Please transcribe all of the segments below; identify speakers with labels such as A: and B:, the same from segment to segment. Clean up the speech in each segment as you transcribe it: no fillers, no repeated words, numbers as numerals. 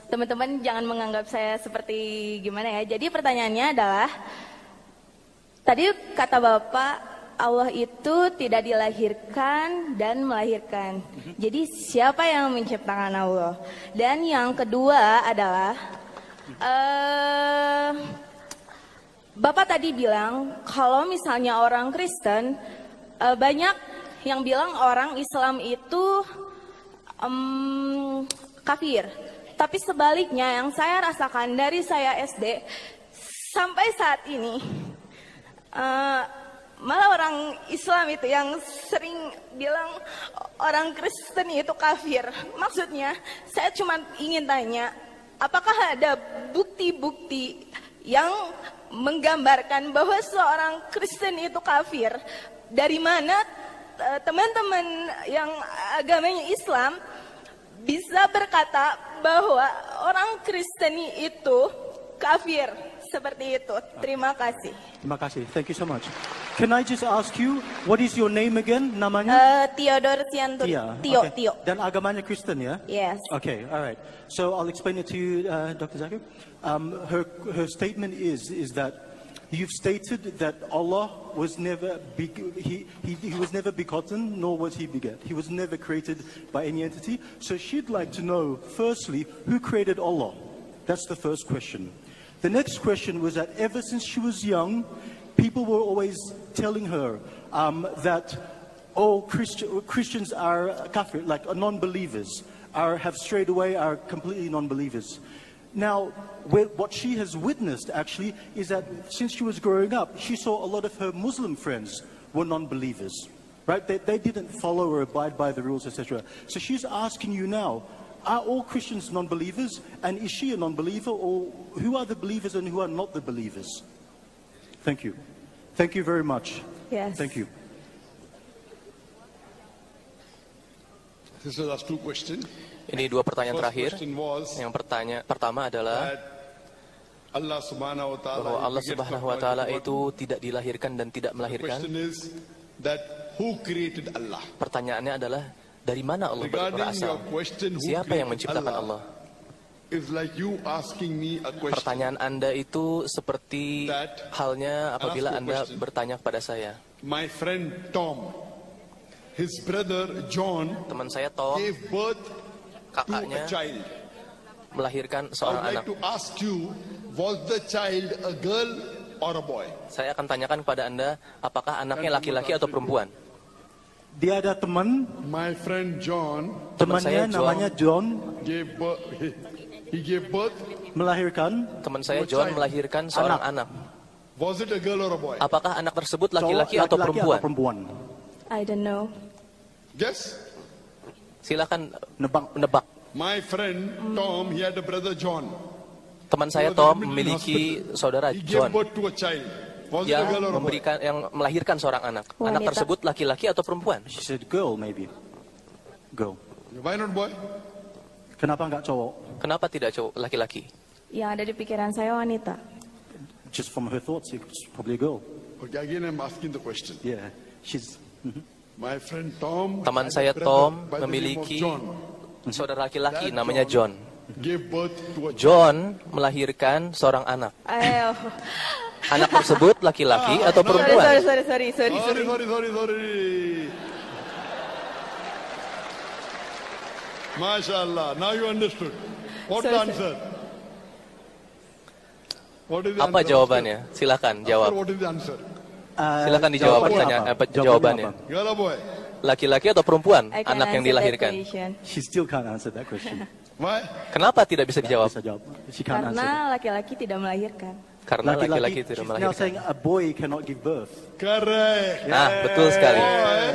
A: teman-teman jangan menganggap saya seperti gimana ya. Jadi pertanyaannya adalah, tadi kata Bapak, Allah itu tidak dilahirkan dan melahirkan. Jadi siapa yang menciptakan Allah? Dan yang kedua adalah, Bapak tadi bilang kalau misalnya orang Kristen, banyak yang bilang orang Islam itu kafir. Tapi sebaliknya yang saya rasakan dari saya SD sampai saat ini, malah orang Islam itu yang sering bilang orang Kristen itu kafir. Maksudnya saya cuma ingin tanya, apakah ada bukti-bukti yang menggambarkan bahwa seorang Kristen itu kafir? Dari mana teman-teman yang agamanya Islam bisa berkata bahwa orang Kristen itu kafir seperti itu? Terima kasih.
B: Terima kasih. Thank you so much. Can I just ask you, what is your name again? Namanya?
A: Theodore Sianturi.
B: Okay.
A: Tio.
B: Dan agamanya Kristen, ya?
A: Yes.
B: Okay, all right. So I'll explain it to you, Dr. Zakir. Her statement is that you've stated that Allah was never he was never begotten, nor was he beget. He was never created by any entity. So she'd like to know, firstly, who created Allah? That's the first question. The next question was that ever since she was young, people were always telling her that all Christians are kafir, like non-believers, have strayed away, are completely non-believers. Now, what she has witnessed actually is that since she was growing up, she saw a lot of her Muslim friends were non-believers, right? They didn't follow or abide by the rules, etc. So she's asking you now, are all Christians non-believers? And is she a non-believer? Or who are the believers and who are not the believers? Thank you. Thank you very much.
A: Yes.
B: Thank you.
C: This is last two questions.
D: Ini dua pertanyaan terakhir.
C: First question was
D: Yang pertama adalah
C: that Allah Subhanahu wa Taala,
D: bahwa Allah Subhanahu wa Taala itu tidak dilahirkan dan tidak
C: the
D: melahirkan.
C: question is that who created Allah?
D: Pertanyaannya adalah, dari mana Allah
C: Regarding
D: berasal?
C: your question, who
D: Siapa yang
C: created
D: menciptakan Allah?
C: It's like you asking me a question.
D: Pertanyaan Anda itu seperti
C: That-
D: halnya apabila
C: I'll ask you a
D: Anda
C: question.
D: bertanya kepada saya.
C: My friend Tom, his brother John
D: Teman saya Tom,
C: gave birth to a
D: kakaknya
C: child.
D: melahirkan
C: I
D: seorang
C: would
D: anak.
C: like to ask you, was the child a girl or a boy?
D: Saya akan tanyakan kepada Anda, apakah anaknya laki-laki atau perempuan?
B: Dia ada teman,
C: My friend John
D: Teman saya
B: temannya namanya John,
C: gave birth, he gave birth.
B: melahirkan.
D: Teman saya John melahirkan seorang anak.
C: Was it a girl or a boy?
D: Apakah anak tersebut
B: cowok,
D: laki-laki atau perempuan?
A: I don't know.
C: Guess.
D: Silakan
B: Nebak.
D: menebak.
C: My friend Tom, he had a brother John.
D: Teman saya
C: He was in
D: Tom
C: the
D: memiliki
C: hospital.
D: saudara
C: He gave
D: John
C: birth to a child. Was it a
D: yang
C: girl or a boy?
D: melahirkan seorang anak.
A: Wanita.
D: Anak tersebut laki-laki atau perempuan?
B: She said girl maybe. Girl.
C: Why not boy?
B: Kenapa nggak cowok?
D: Kenapa tidak cowok laki-laki?
A: Yang ada di pikiran saya wanita.
B: Just from her thoughts, it's probably a girl.
C: Okay, again I'm asking the question.
B: Yeah, she's.
C: My friend Tom,
D: Teman
C: had a
D: saya
C: brother
D: Tom
C: by the name of
D: memiliki
C: John,
D: saudara laki-laki
C: That
D: namanya John.
C: gave birth to a child.
D: John melahirkan seorang anak.
A: Ayo.
D: Anak tersebut laki-laki atau perempuan?
A: Sorry.
C: Sorry. MashaAllah, now you understood. What's the
A: Sorry,
C: answer? What is the
D: Apa
C: answer?
D: jawabannya? Silakan
C: Oscar,
D: jawab.
C: what is the answer?
D: Silakan dijawab pertanyaan jawabannya.
C: Girl or boy?
D: Laki-laki atau perempuan
A: I can
D: anak yang
A: answer that
D: dilahirkan?
A: question.
B: She still can't answer that question.
C: Why?
D: Kenapa tidak bisa dijawab?
B: Bisa jawab. She can't answer.
A: Karena laki-laki tidak melahirkan.
D: Karena laki-laki
B: She's
D: tidak
B: now
D: melahirkan.
B: saying a boy cannot give birth.
C: Correct.
D: Nah, betul sekali.
C: Boy,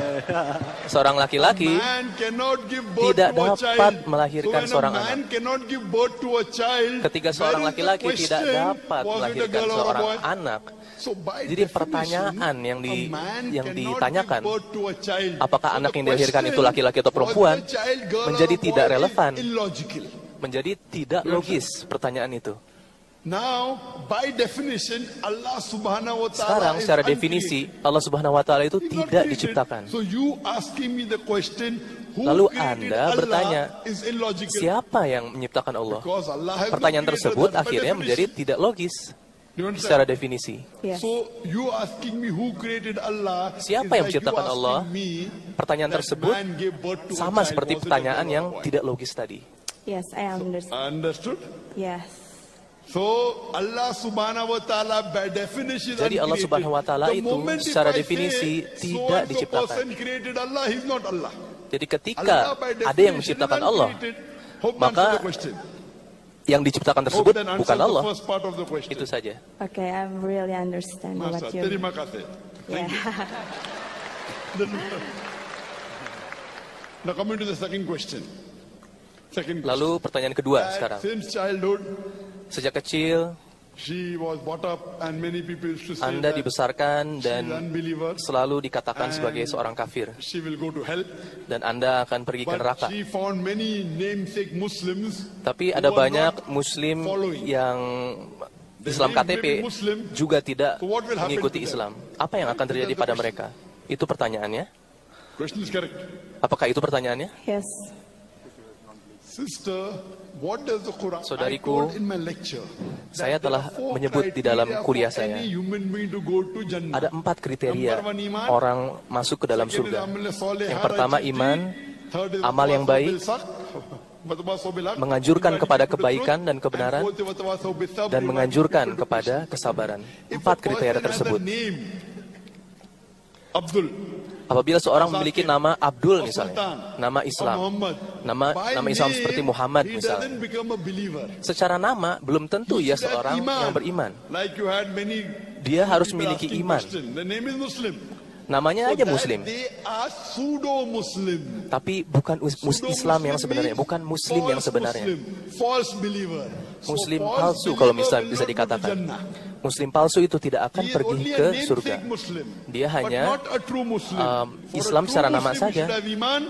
D: Seorang laki-laki
C: man cannot give birth
D: tidak
C: to a
D: dapat
C: child.
D: melahirkan
C: So when
D: seorang
C: a man cannot give birth to a child,
D: ketika seorang
C: where is the
D: laki-laki tidak
C: question?
D: dapat
C: Was it a
D: melahirkan
C: girl or a
D: seorang
C: boy?
D: anak,
C: So by
D: jadi
C: definition,
D: pertanyaan yang
C: a man
D: yang
C: cannot
D: ditanyakan,
C: give birth to a child.
D: apakah
C: So
D: anak
C: the
D: yang dilahirkan itu
C: question,
D: laki-laki atau
C: was
D: perempuan,
C: the child girl or
D: menjadi
C: a
D: tidak
C: boy,
D: relevan.
C: is illogical.
D: menjadi tidak logis pertanyaan itu.
C: Now, by definition, Allah Subhanahu wa Taala
D: Sekarang
C: is
D: secara
C: uncreated.
D: definisi Allah Subhanahu wa taala itu
C: He's not
D: tidak
C: created.
D: diciptakan.
C: So you asking me the question, who
D: Lalu
C: created
D: Anda
C: Allah
D: bertanya,
C: is illogical.
D: Siapa yang menciptakan Allah?
C: Because Allah has no
D: Pertanyaan
C: creator,
D: tersebut
C: that's by
D: akhirnya
C: definition.
D: menjadi tidak logis
C: Do you understand?
D: secara definisi.
A: Yes.
C: So you asking me who created Allah?
D: Siapa
C: is
D: yang
C: like
D: menciptakan
C: you
D: Allah?
C: asking me
D: Pertanyaan
C: that
D: tersebut
C: man gave birth to a
D: sama
C: child,
D: seperti
C: was it a
D: pertanyaan
C: girl or
D: yang
C: a boy?
D: tidak logis tadi.
A: Yes, I understand.
C: Understood?
A: Yes.
C: So Allah Subhanahu wa Taala by definition is
D: Jadi Allah
C: uncreated.
D: Subhanahu wa Taala
C: The
D: itu
C: moment if
D: secara
C: I
D: definisi
C: say,
D: tidak
C: so-and-so
D: diciptakan.
C: person created Allah, he's not Allah.
D: Jadi ketika
C: Allah by
D: ada yang
C: definition
D: menciptakan
C: is
D: Allah,
C: uncreated. Hope
D: maka
C: answer the question.
D: yang diciptakan
C: Hope
D: tersebut
C: that answers
D: bukan
C: the
D: Allah.
C: first part of the question.
D: Itu saja.
A: Okay, I really understand
C: Masa,
A: what you.
C: terima kasih. Thank you.
A: Yeah.
C: Now coming to the second question. Second question.
D: Lalu pertanyaan kedua
C: That
D: sekarang.
C: since childhood,
D: Sejak kecil
C: she was brought up and many people used to say
D: Anda
C: that
D: dibesarkan
C: she's
D: dan
C: unbeliever
D: selalu dikatakan
C: And
D: sebagai seorang kafir.
C: she will go to hell.
D: Dan Anda akan pergi ke
C: But
D: neraka.
C: she found many namesake Muslims
D: Tapi
C: who
D: ada
C: were
D: banyak
C: not
D: Muslim
C: following.
D: yang
C: They
D: Islam
C: may be
D: KTP
C: Muslim,
D: juga tidak
C: so what will happen
D: mengikuti
C: to them?
D: Islam. Apa yang akan terjadi
C: That's the
D: pada
C: question.
D: mereka? Itu pertanyaannya.
C: Question is correct.
D: Apakah itu pertanyaannya?
A: Yes.
C: Sister, what does the Quran?
D: Saudariku,
C: I told in my lecture
D: saya
C: that
D: telah
C: there are 4
D: menyebut di dalam
C: criteria
D: kuliah
C: for
D: saya.
C: any human being to go to Jannah.
D: Ada 4 kriteria
C: Number 1, iman.
D: orang masuk ke dalam
C: Second is
D: surga.
C: amal soleh
D: Yang
C: har
D: pertama
C: ajiti.
D: iman,
C: Third is
D: amal yang
C: watawasau
D: baik,
C: bil haq, watawasau bil haq,
D: menganjurkan
C: dividing
D: kepada
C: people to
D: kebaikan
C: truth,
D: dan kebenaran,
C: and fourth is watawasau bil sabr,
D: dan
C: dividing
D: menganjurkan
C: people to
D: kepada
C: patience.
D: kesabaran.
C: If
D: 4
C: a
D: kriteria
C: person has
D: tersebut.
C: a name, Abdul,
D: Apabila seorang memiliki nama Abdul
C: or
D: misalnya,
C: Sultan,
D: nama
C: or
D: Islam,
C: Muhammad,
D: nama
C: by
D: Islam
C: name,
D: seperti Muhammad
C: he
D: misalnya.
C: doesn't become a believer.
D: Secara nama belum tentu
C: You
D: ia
C: should have
D: seorang yang beriman.
C: Like you had many
D: Dia harus
C: people
D: memiliki
C: asking
D: iman.
C: question. The name is Muslim.
D: Namanya
C: So
D: aja
C: that
D: Muslim,
C: They are pseudo-Muslim.
D: tapi bukan Islam yang sebenarnya, bukan Muslim yang sebenarnya.
C: False believer. So
D: Muslim
C: false
D: palsu kalau
C: believer
D: misal
C: will
D: bisa
C: not go to
D: dikatakan.
C: Jannah.
D: Muslim palsu itu tidak akan
C: He is
D: pergi
C: only a
D: ke
C: namesake
D: surga.
C: Muslim,
D: Dia
C: but
D: hanya
C: not a true Muslim. For a
D: Islam
C: true
D: secara nama
C: Muslim
D: saja.
C: should have iman.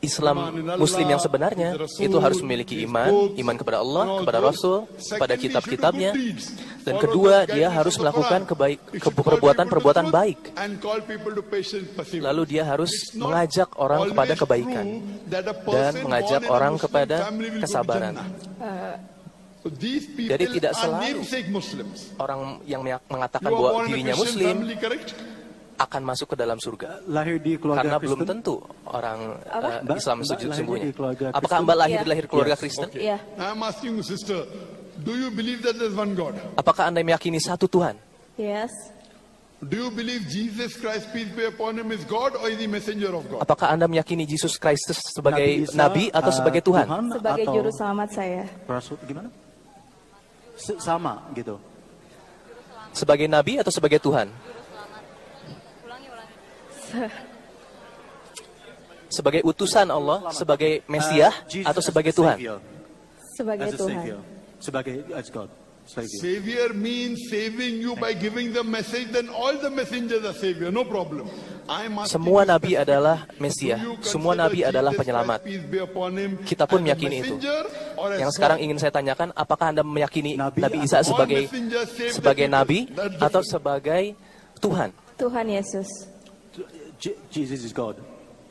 D: Islam Muslim yang sebenarnya itu harus memiliki iman, iman kepada Allah, kepada Rasul, kepada kitab-kitabnya. Dan kedua, dia harus melakukan perbuatan baik. Lalu dia harus mengajak orang kepada kebaikan dan mengajak orang kepada kesabaran. Jadi tidak selalu orang yang mengatakan bahwa dirinya Muslim akan masuk ke dalam surga.
B: Lahir di keluarga
D: Karena
B: Kristen?
D: belum tentu orang Islam
B: Mbak lahir
D: sesungguhnya.
B: di keluarga
D: Apakah
B: Kristen?
D: Mbak lahir
A: Iya.
D: di lahir keluarga
B: Yes.
D: Kristen?
A: Iya.
C: I'm asking you, sister, do you believe that there's one God?
D: Apakah Anda meyakini satu Tuhan?
A: Yes.
C: Do you believe Jesus Christ, peace be upon him, is God or is he messenger of God?
D: Apakah Anda meyakini Yesus Kristus sebagai
B: Isa,
D: nabi atau sebagai Tuhan?
A: Sebagai
B: atau
A: juru selamat saya.
B: Rasul, gimana? Sama gitu.
D: Sebagai nabi atau sebagai Tuhan? Sebagai utusan Allah, sebagai Mesias
B: Jesus
D: atau
B: as
D: sebagai
B: a
D: Tuhan?
B: savior,
A: Sebagai
B: as a
A: Tuhan.
B: savior, sebagai as God, savior.
C: Savior means saving you by giving the message, then all the messengers are savior, no problem. I'm asking
D: Semua
C: you
D: nabi
C: specifically,
D: adalah
C: do
D: Mesias,
C: you
D: semua
C: consider
D: nabi adalah
C: Jesus
D: penyelamat.
C: Christ, peace be upon him,
D: Kita pun
C: as a
D: meyakini itu.
C: messenger or as
D: Yang sekarang
C: God?
D: ingin saya tanyakan, apakah Anda meyakini
B: Nabi
D: Nabi Isa
C: All
D: sebagai
C: messengers save the
D: sebagai
C: people.
D: nabi
C: That's
D: atau
C: different.
D: sebagai Tuhan?
A: Tuhan Yesus.
B: Jesus is God.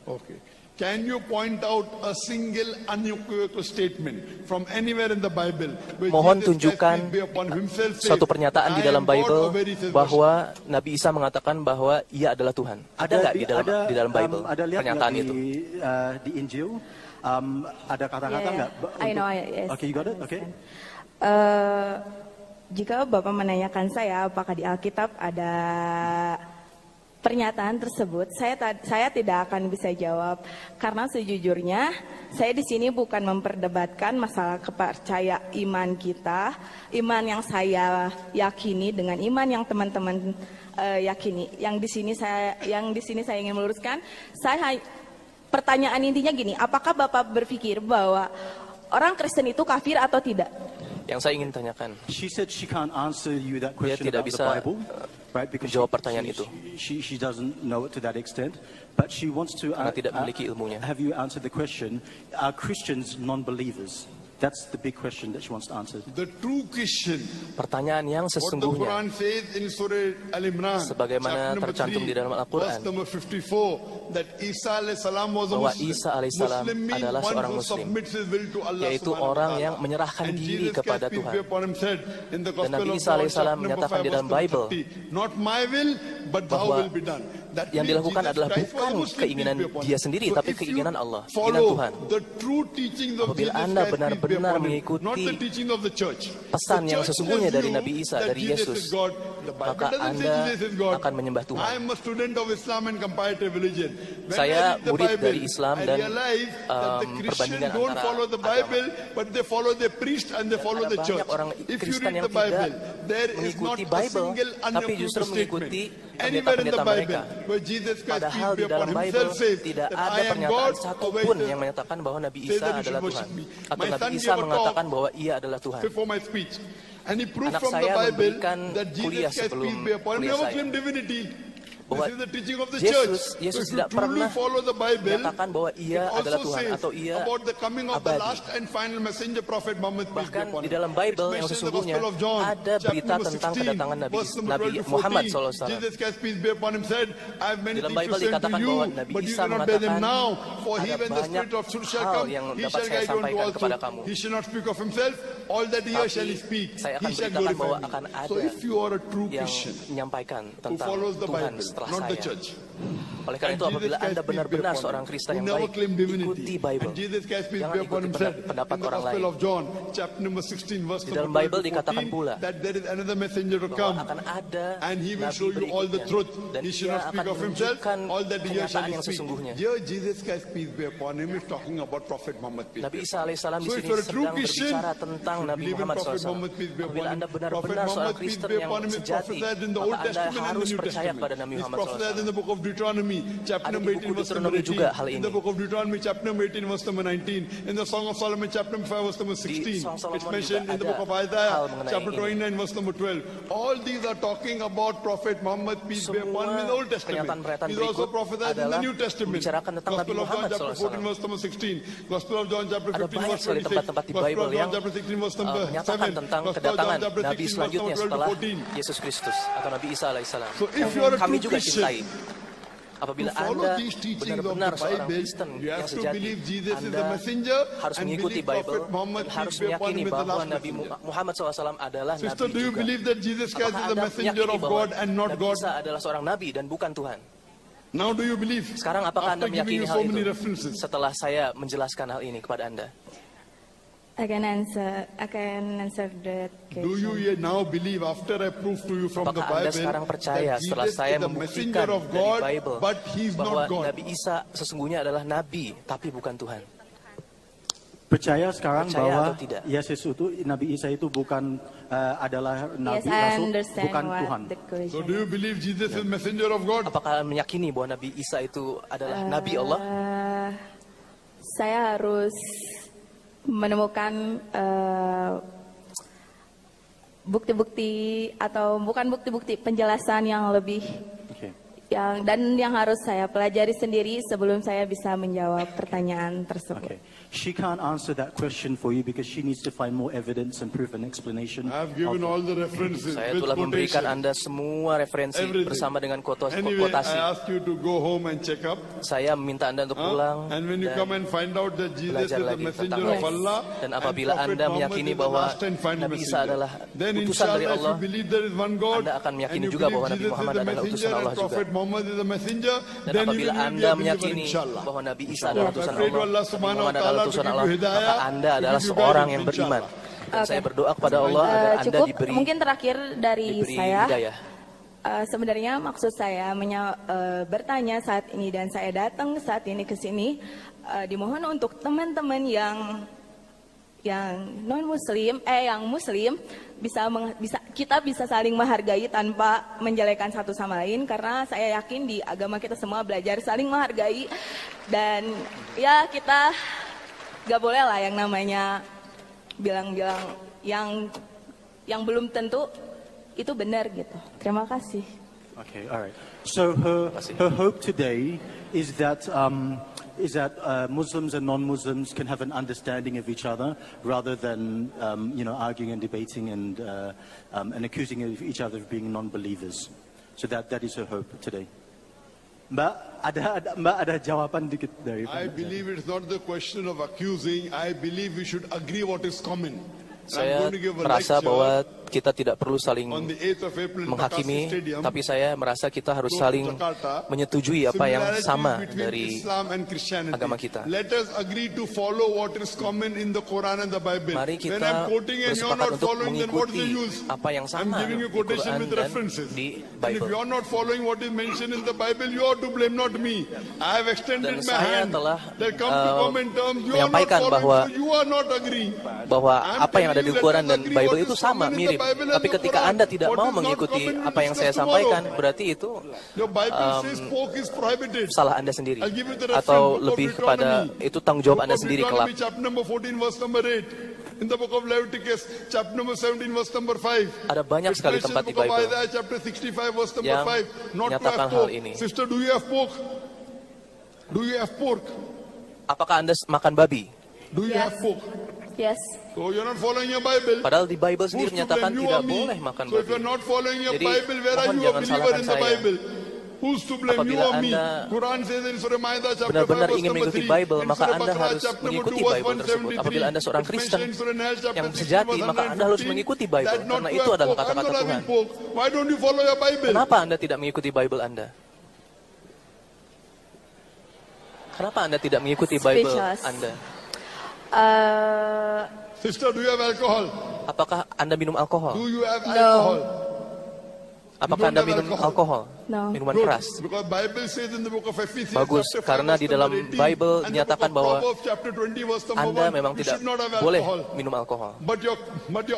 C: Okay. Can you point out a single unequivocal statement from anywhere in the Bible where
D: Mohon
C: Jesus Christ,
D: tunjukkan
C: peace be upon himself, says,
D: suatu pernyataan di
C: "I
D: dalam
C: am God,"
D: Bible
C: or where he says,
D: bahwa Nabi Isa mengatakan bahwa ia adalah Tuhan. Ada nggak di dalam Bible
B: ada lihat
D: pernyataan
B: nggak
D: itu?
B: di Injil ada kata-kata
A: Yeah,
B: nggak?
A: I know, yes.
B: Okay, you got it. Okay.
A: Jika Bapak menanyakan saya apakah di Alkitab ada pernyataan tersebut, saya tidak akan bisa jawab karena sejujurnya saya di sini bukan memperdebatkan masalah kepercayaan iman kita, iman yang saya yakini dengan iman yang teman-teman yakini. Yang di sini saya ingin meluruskan, pertanyaan intinya gini, apakah Bapak berpikir bahwa orang Kristen itu kafir atau tidak?
D: Yang saya ingin tanyakan,
B: She said she can't answer you that question
D: tidak
B: about
D: bisa,
B: the Bible, right? Because
D: menjawab pertanyaan itu.
B: She doesn't know it to that extent, but she wants to.
D: Karena tidak memiliki ilmunya.
B: Have you answered the question? Are Christians non-believers? That's the big question that she wants to answer.
C: The true Christian,
D: Pertanyaan yang
C: what the
D: sesungguhnya,
C: Quran says in Surah Al-Imran,
D: sebagaimana
C: chapter number
D: tercantum
C: 3,
D: di dalam Al-Quran,
C: verse number 54, that Isa alayhi salam was a
D: bahwa
C: Muslim.
D: Isa alaihissalam
C: Muslim means
D: adalah
C: one
D: seorang
C: who
D: Muslim,
C: submits his will to Allah
D: yaitu
C: subhanahu wa
D: orang
C: ta'ala.
D: yang menyerahkan
C: And
D: diri
C: Jesus
D: kepada
C: Christ, peace
D: Tuhan.
C: be upon him, said in the
D: Dan
C: Gospel
D: Nabi
C: of
D: Isa
C: John,
D: alaihissalam
C: chapter number
D: menyatakan
C: 5,
D: di dalam
C: verse number
D: Bible
C: 30, not my will, but thou
D: bahwa
C: will be done. That
D: yang
C: means
D: dilakukan
C: Jesus
D: adalah
C: Christ was a
D: bukan
C: Muslim,
D: keinginan
C: peace be upon
D: dia
C: him.
D: sendiri,
C: So
D: tapi
C: if you
D: keinginan Allah, keinginan
C: follow
D: Tuhan.
C: the true teachings of
D: Apabila
C: Jesus
D: Anda
C: Christ, peace be
D: benar-benar
C: upon him,
D: mengikuti
C: not the teaching of the church.
D: pesan
C: The
D: yang
C: church
D: sesungguhnya
C: tells
D: dari
C: you
D: Nabi Isa,
C: that
D: dari
C: Jesus
D: Yesus,
C: is God. The Bible
D: maka
C: doesn't say
D: Anda
C: Jesus is God.
D: akan menyembah Tuhan.
C: I am a student of Islam and comparative religion. When
D: Saya
C: I read the
D: murid
C: Bible,
D: dari Islam
C: I
D: dan
C: realize that the Christians
D: perbandingan
C: don't
D: antara
C: follow the Bible, but they follow the priest and they follow
D: ada
C: the church.
D: banyak orang
C: If you
D: Kristen
C: read
D: yang
C: the Bible,
D: tidak
C: there is not
D: mengikuti
C: a
D: Bible,
C: single
D: tapi justru
C: unequivocal
D: mengikuti
C: statement anywhere in the
D: pendeta-pendeta
C: Bible
D: mereka.
C: where Jesus Christ,
D: Padahal
C: peace
D: di
C: be upon
D: dalam Bible
C: himself, says
D: tidak
C: that
D: ada
C: I am
D: pernyataan
C: God,
D: satupun yang menyatakan bahwa Nabi
C: says
D: Isa
C: that you should
D: adalah
C: worship
D: Tuhan.
C: me.
D: Atau
C: My
D: Nabi
C: son
D: Isa
C: gave a
D: mengatakan
C: talk
D: bahwa ia adalah Tuhan.
C: before my speech, and he proved
D: Anak
C: from the
D: saya
C: Bible
D: memberikan
C: that
D: kuliah
C: Jesus Christ,
D: sebelum
C: peace be upon him,
D: kuliah
C: never
D: saya,
C: claimed divinity.
D: bahwa
C: This is the teaching of the
D: Yesus
C: church. So if you
D: tidak
C: truly
D: pernah
C: follow the Bible,
D: menyatakan bahwa ia
C: it
D: adalah
C: also
D: Tuhan
C: says
D: atau ia
C: about the coming of the
D: abadi.
C: last and final messenger prophet Muhammad, peace be
D: Bahkan
C: upon
D: di
C: him.
D: dalam
C: It's
D: Bible yang
C: mentioned in the
D: sesungguhnya
C: Gospel of John,
D: ada
C: chapter
D: berita
C: number
D: tentang
C: 16,
D: kedatangan Nabi
C: verse number
D: Nabi
C: 12 to
D: Muhammad
C: 14.
D: SAW.
C: Jesus Christ, peace be upon him, said, I have many
D: Dalam
C: things to
D: Bible
C: say to
D: dikatakan
C: you,
D: bahwa Nabi
C: but you
D: Isa
C: cannot bear them
D: mengatakan
C: now. For he,
D: ada
C: when the
D: banyak
C: Spirit of truth shall
D: hal
C: come,
D: yang
C: he
D: dapat
C: shall
D: saya
C: guide you into
D: sampaikan
C: all
D: kepada
C: truth.
D: kamu.
C: He shall not speak of himself, all that he hears shall he speak.
D: Saya
C: He
D: akan
C: shall
D: beritakan bahwa
C: glorify
D: akan
C: me.
D: ada
C: So if you are a true
D: yang
C: Christian
D: menyampaikan
C: who
D: tentang
C: follows the
D: Tuhan
C: Bible,
D: setelah
C: not the
D: saya.
C: church.
D: Oleh karena itu, apabila Anda benar-benar seorang Kristen yang baik, ikuti Bible. Jangan ikuti pendapat orang lain. Di dalam Bible dikatakan pula bahwa akan ada Nabi berikutnya, dan ia akan menunjukkan kenyataan yang sesungguhnya. Nabi Isa alaihissalam di sini sedang berbicara tentang Nabi Muhammad SAW. Apabila Anda benar-benar seorang Kristen yang sejati, maka Anda harus percaya kepada Nabi Muhammad SAW. Ada di buku Deuteronomy juga hal ini.
C: In the book of Deuteronomy chapter number 18 verse number 19, in the Song of Solomon chapter number 5 verse number 16, it's mentioned in the book of Isaiah chapter 29 verse number 12. All these are talking about Prophet Muhammad, peace be upon him, in the Old Testament. He's also prophesied in the New Testament. Gospel of John chapter 14 verse number 16, Gospel of John chapter 15 verse 26, Gospel of John chapter 16 verse number 7,
D: menyatakan tentang kedatangan Nabi selanjutnya setelah Yesus Kristus atau Nabi Isa alaihissalam. Kami juga cintai. Apabila Anda benar-benar seorang Kristen yang sejati, Anda harus mengikuti Bible dan harus meyakini bahwa Nabi Muhammad SAW adalah Nabi juga. Apakah Anda meyakini bahwa Nabi Isa adalah seorang Nabi dan bukan Tuhan? Sekarang apakah Anda meyakini hal itu setelah saya menjelaskan hal ini kepada Anda?
A: I can answer that question.
C: Do you now believe after I prove to you from the
D: Apakah Anda
C: Bible
D: sekarang percaya
C: that
D: setelah
C: Jesus
D: saya
C: is the messenger
D: membuktikan
C: of
D: dari
C: God,
D: Bible
C: but he's
D: bahwa
C: not God?
D: Nabi Isa sesungguhnya adalah Nabi tapi bukan Tuhan?
B: Percaya sekarang
D: Percaya
B: bahwa
D: atau tidak?
B: Yesus itu, Nabi Isa itu bukan adalah Nabi
A: Yes, I
B: Rasul,
A: understand
B: bukan
A: what
B: Tuhan.
A: the question
C: So do you believe Jesus is messenger of God?
D: Apakah meyakini bahwa Nabi Isa itu adalah Nabi Allah?
A: Saya harus menemukan bukti-bukti atau bukan bukti-bukti, penjelasan yang lebih
B: Okay.
A: yang harus saya pelajari sendiri sebelum saya bisa menjawab pertanyaan tersebut.
B: Okay. She can't answer that question for you because she needs to find more evidence and proof and explanation.
C: I have given all the references
D: Saya
C: with
D: telah memberikan
C: quotation.
D: Anda semua referensi
C: Everything.
D: bersama dengan
C: Anyway,
D: kotasi.
C: I ask you to go home and check up.
D: Saya meminta Anda untuk pulang
C: And when you come
D: dan
C: and find out that Jesus is
D: belajar
C: the
D: lagi
C: messenger
D: tentang
C: of Allah,
D: dan apabila
C: and Prophet
D: Anda
C: Muhammad
D: meyakini
C: is the
D: bahwa
C: last and final
D: Nabi Isa
C: messenger,
D: adalah
C: then
D: utusan dari
C: inshallah if
D: Allah,
C: you believe there is one God,
D: Anda akan meyakini
C: and you
D: juga
C: believe
D: bahwa Nabi
C: Jesus is
D: Muhammad
C: the
D: adalah
C: messenger
D: utusan Allah
C: and
D: juga.
C: Prophet Muhammad is the messenger,
D: Dan
C: then you
D: apabila
C: will be a
D: Anda
C: believer
D: meyakini
C: inshallah.
D: bahwa Nabi Isa adalah utusan
C: I pray to Allah
D: Allah, Nabi
C: subhanahu wa
D: Muhammad adalah
C: ta'ala to
D: utusan
C: give you
D: Allah,
C: hidayah,
D: maka Anda
C: to
D: adalah
C: give you
D: seorang
C: guidance,
D: yang beriman.
C: inshallah.
D: Dan saya berdoa kepada Allah agar Anda
A: Cukup
D: diberi
A: mungkin terakhir dari saya.
D: hidayah.
A: Sebenarnya maksud saya bertanya saat ini dan saya datang saat ini ke sini dimohon untuk teman-teman yang non muslim yang muslim kita bisa saling menghargai tanpa menjelekan satu sama lain, karena saya yakin di agama kita semua belajar saling menghargai, dan ya kita gak boleh lah yang namanya bilang-bilang yang belum tentu itu benar gitu. Terima kasih.
B: Okay, all right. So her hope today is that Muslims and non-Muslims can have an understanding of each other rather than arguing and debating and accusing each other of being non-believers. So that is her hope today. Mbak ada jawaban dikit dari.
C: I believe it's not the question of accusing. I believe we should agree what is common.
D: Saya merasa bahwa kita tidak perlu saling menghakimi, tapi saya merasa kita harus saling menyetujui apa yang sama dari agama kita. Mari kita bersepakat untuk mengikuti apa yang sama di Quran dan di Bible. Dan saya telah menyampaikan bahwa apa yang ada di Quran dan Bible itu sama, mirip. Tapi ketika Anda tidak mau mengikuti apa yang saya sampaikan, berarti itu salah Anda sendiri. Atau lebih kepada itu tanggung jawab Anda sendiri kelak.
C: In the book of Leviticus, chapter number 17, verse number 5.
D: Ada banyak sekali tempat di Bible yang menyatakan hal ini.
C: Sister, do you have pork? Do you have pork?
D: Apakah Anda makan babi?
C: Do you have pork?
A: Yes.
C: So you're not following your Bible.
D: Padahal di Bible sendiri menyatakan tidak boleh makan babi.
C: So if you're not following your
D: Jadi,
C: Bible, where are you a believer in the Bible? Who's to blame, you or me? Quran says in Surah Ma'idah chapter 5
D: benar-benar
C: verse
D: ingin
C: number
D: mengikuti
C: 3.
D: Bible, maka Anda harus mengikuti Bible tersebut. Apabila Anda seorang Kristen yang sejati, maka Anda harus mengikuti Bible, karena itu adalah kata-kata Tuhan.
C: Why don't you follow your Bible?
D: Kenapa Anda tidak mengikuti Bible Anda? Kenapa Anda tidak mengikuti Bible Anda?
C: Sister, do you have alcohol?
D: Apakah Anda minum alkohol?
C: Do you have alcohol?
D: Apakah Anda minum alkohol?
A: No.
D: Minuman keras?
C: Because Bible says in the book of Ephesians,
D: Bagus, karena di dalam Bible dinyatakan bahwa Anda memang tidak boleh minum alkohol.
C: But your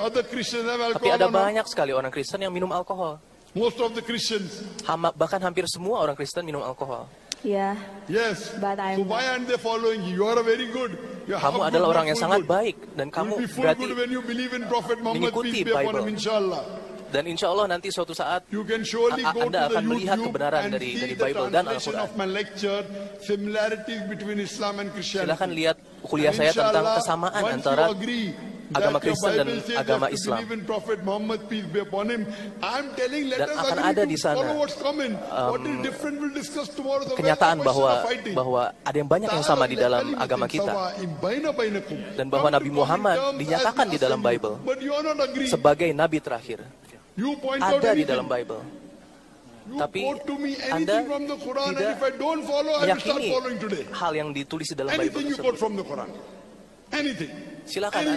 C: other Christians have alcohol.
D: Tapi ada banyak sekali orang Kristen yang minum alkohol.
C: Most of the Christians.
D: Bahkan hampir semua orang Kristen minum alkohol.
A: Yeah.
C: Yes.
A: But
C: So why aren't they following you? You are a very good.
D: Kamu adalah orang yang sangat baik dan kamu berarti mengikuti Bible. Dan insya Allah nanti suatu saat Anda akan melihat kebenaran dari Bible dan Al-Quran. Silahkan lihat kuliah saya tentang kesamaan antara agama Kristen dan agama Islam. Dan akan ada di sana kenyataan bahwa ada yang banyak yang sama di dalam agama kita. Dan bahwa Nabi Muhammad dinyatakan di dalam Bible sebagai Nabi terakhir. Ada di dalam Bible. Tapi Anda tidak meyakini hal yang ditulis di dalam Bible tersebut. Silakan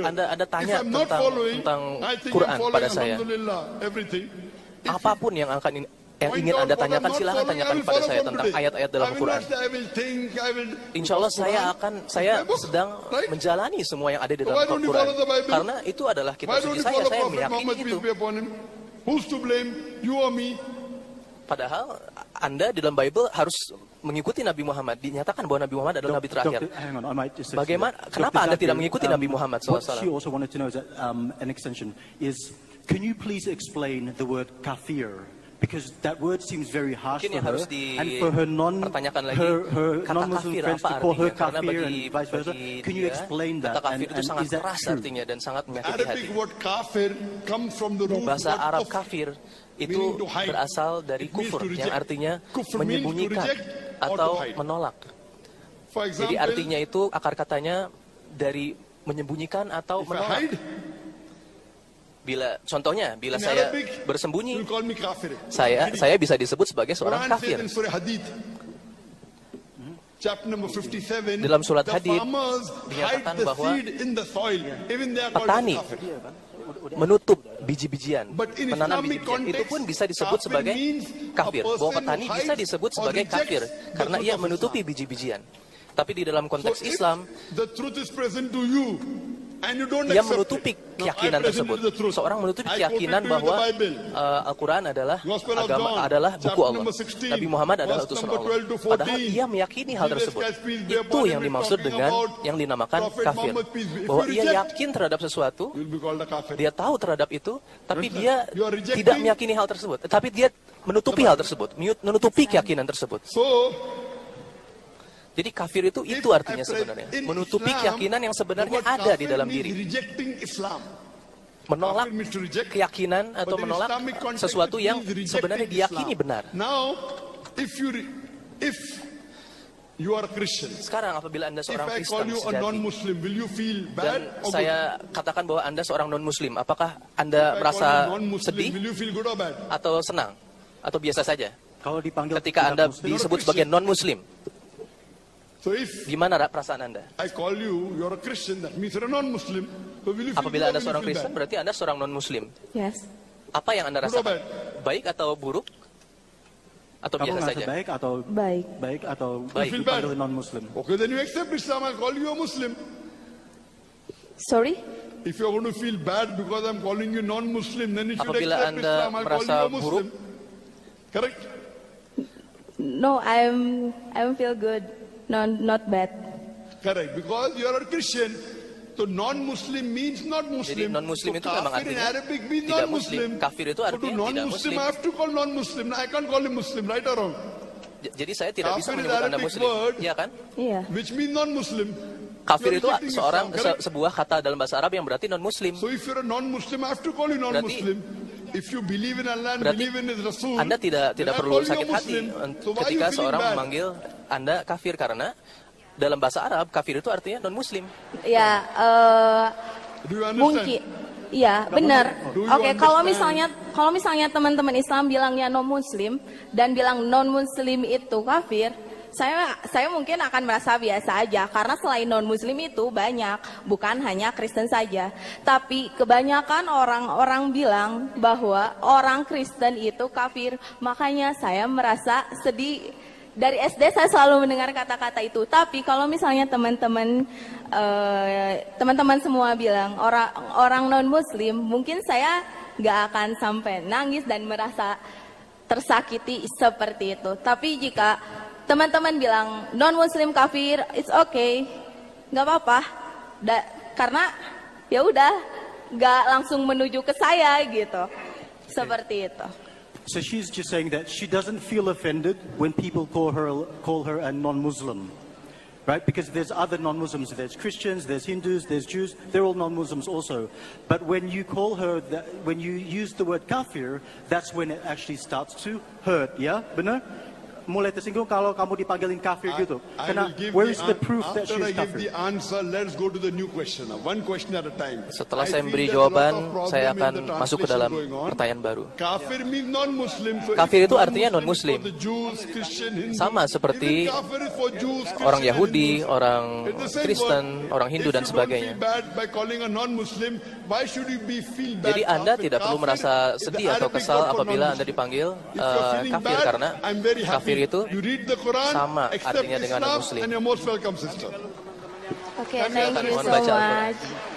D: Anda tanya tentang Quran pada saya. Apapun yang ingin Anda tanyakan, silakan tanyakan kepada saya tentang ayat-ayat dalam Quran. Insya Allah saya sedang menjalani semua yang ada di dalam Quran. Karena itu adalah kitab suci saya meyakini itu. Padahal Anda di dalam Bible harus mengikuti Nabi Muhammad. Dinyatakan bahwa Nabi Muhammad adalah Nabi terakhir. Bagaimana? Kenapa Anda tidak mengikuti Nabi Muhammad SAW?
B: What she also wanted to know is that, an extension is, can you please explain the word kafir? Because that word seems very harsh for her, and for her non-Muslim friends to call her kafir and vice versa. Can you explain that?
D: Kata kafir itu sangat keras artinya dan sangat menyakiti hati. Bahasa Arab kafir itu berasal dari kufur, yang artinya menyembunyikan atau menolak. Jadi artinya itu akar katanya dari menyembunyikan atau menolak. Bila saya bersembunyi, saya bisa disebut sebagai seorang kafir. Dalam surat Hadid dinyatakan bahwa petani menutup biji-bijian, menanam biji-bijian, itu pun bisa disebut sebagai kafir. Bahwa petani bisa disebut sebagai kafir karena ia menutupi biji-bijian. Tapi di dalam konteks Islam, ia menutupi keyakinan tersebut. Seorang menutupi keyakinan bahwa Al-Quran adalah buku Allah. Nabi Muhammad adalah utusan Allah. Padahal ia meyakini hal tersebut. Itu yang dimaksud dengan yang dinamakan kafir. Bahwa ia yakin terhadap sesuatu, dia tahu terhadap itu, tapi dia tidak meyakini hal tersebut. Tapi dia menutupi hal tersebut, menutupi keyakinan tersebut. Jadi kafir itu artinya sebenarnya. Menutupi keyakinan yang sebenarnya ada di dalam diri. Menolak keyakinan atau menolak sesuatu yang sebenarnya diyakini benar.
C: Now, if you are Christian,
D: sekarang apabila Anda seorang
C: if I call
D: Kristen
C: you a
D: sejati,
C: non-Muslim, will you feel bad
D: dan
C: or
D: saya
C: good?
D: katakan bahwa Anda seorang non-Muslim, apakah Anda
C: If I
D: merasa
C: call you non-Muslim,
D: sedih
C: will you feel good or bad?
D: atau senang atau biasa saja
B: Kalau dipanggil
D: ketika Anda
B: tidak Muslim,
D: disebut sebagai non-Muslim?
C: So if
D: Gimana perasaan Anda?
C: I call you, you're a Christian, that means you're a non-Muslim. So will you feel
D: Apabila
C: good or
D: Anda
C: will
D: seorang
C: you feel
D: Kristen,
C: bad?
D: berarti Anda seorang non-Muslim.
A: Yes.
D: Apa yang Anda
C: Good or
D: rasakan?
C: bad?
D: Baik atau buruk? Atau
B: kamu
D: biasa
B: merasa
D: saja?
B: baik atau
A: Baik.
B: atau
D: Baik.
C: You feel bad?
B: dipanggil non-Muslim?
C: Okay, then you accept Islam, I'll call you a Muslim.
A: Sorry?
C: If you're going to feel bad because I'm calling you non-Muslim, then you should
D: Apabila
C: accept
D: Anda
C: Islam, I'll call
D: merasa
C: you a Muslim.
D: buruk,
C: Correct?
A: No, I feel good. No, not bad.
C: Correct, because you're a Christian. So non-Muslim means not Muslim.
D: Jadi non-Muslim
C: So
D: itu memang
C: kafir in
D: artinya
C: Arabic means
D: tidak
C: non-Muslim.
D: Muslim. Kafir itu
C: So to
D: artinya tidak
C: non-Muslim,
D: Muslim.
C: I have to call non-Muslim. I can't call him Muslim, right or wrong?
D: Jadi saya tidak bisa
C: Kafir is
D: menyebut Anda
C: Arabic
D: Muslim,
C: word.
D: ya kan?
A: Iya.
C: Which means non-Muslim.
D: Kafir
C: You're
D: itu
C: rejecting
D: seorang
C: Islam, correct?
D: sebuah kata dalam bahasa Arab yang berarti non-Muslim.
C: So if you're a non-Muslim, I have to call you non-Muslim. If you believe in Allah and
D: Berarti
C: believe in His Rasul,
D: Anda tidak
C: then I
D: perlu
C: call you a
D: sakit hati
C: Muslim. So why are you
D: ketika
C: feeling
D: seorang
C: bad?
D: memanggil Anda kafir, karena dalam bahasa Arab kafir itu artinya non-Muslim.
A: Ya,
C: Do you understand?
A: mungkin. Iya, benar.
C: Do you
A: Oke, kalau
C: understand?
A: misalnya teman-teman Islam bilangnya non Muslim dan bilang non Muslim itu kafir, saya mungkin akan merasa biasa aja karena selain non Muslim itu banyak, bukan hanya Kristen saja. Tapi kebanyakan orang-orang bilang bahwa orang Kristen itu kafir, makanya saya merasa sedih. Dari SD saya selalu mendengar kata-kata itu. Tapi kalau misalnya teman-teman semua bilang orang non Muslim, mungkin saya nggak akan sampai nangis dan merasa tersakiti seperti itu. Tapi jika teman-teman bilang non Muslim kafir, it's okay, nggak apa-apa. Karena ya udah nggak langsung menuju ke saya gitu. Seperti itu.
B: So she's just saying that she doesn't feel offended when people call her a non-Muslim, right? Because there's other non-Muslims. There's Christians, there's Hindus, there's Jews. They're all non-Muslims also. But when you call her, when you use the word kafir, that's when it actually starts to hurt. Yeah, benar? Mulai tersinggung kalau kamu dipanggilin kafir gitu. Karena where is the proof that she's
C: After I give
B: kafir?
C: the answer, let's go to the new question. Now, one question at a time.
D: Setelah
C: I
D: saya
C: feel
D: memberi
C: there's a lot
D: jawaban,
C: of problem
D: saya
C: in
D: akan
C: the
D: masuk ke dalam
C: translation going on.
D: pertanyaan baru.
C: Kafir means non-Muslim. So
D: Kafir
C: if
D: itu artinya
C: non-Muslim
D: non-Muslim.
C: for the Jews, Christian, Hindu,
D: Sama seperti
C: even kafir is for Jews, Christian,
D: orang
C: and
D: Yahudi,
C: Hindus.
D: orang
C: It's the same
D: Kristen,
C: word.
D: orang Hindu, dan
C: If you
D: sebagainya.
C: don't feel bad by calling a non-Muslim, why should you feel bad?
D: Jadi Anda
C: Kafir?
D: tidak perlu
C: Kafir
D: merasa
C: is the
D: sedih atau
C: Arabic
D: kesal
C: word for
D: apabila Anda
C: non-Muslim.
D: dipanggil
C: If you're feeling
D: kafir,
C: bad,
D: karena
C: I'm very happy.
D: kafir itu
C: You read the Quran,
D: sama
C: accept
D: artinya dengan
C: Islam,
D: non-Muslim.
C: and you're most welcome, sister.
A: Oke,
C: Kami
A: thank
C: akan
A: you
D: mohon
A: so
D: baca Al-Quran.
A: much.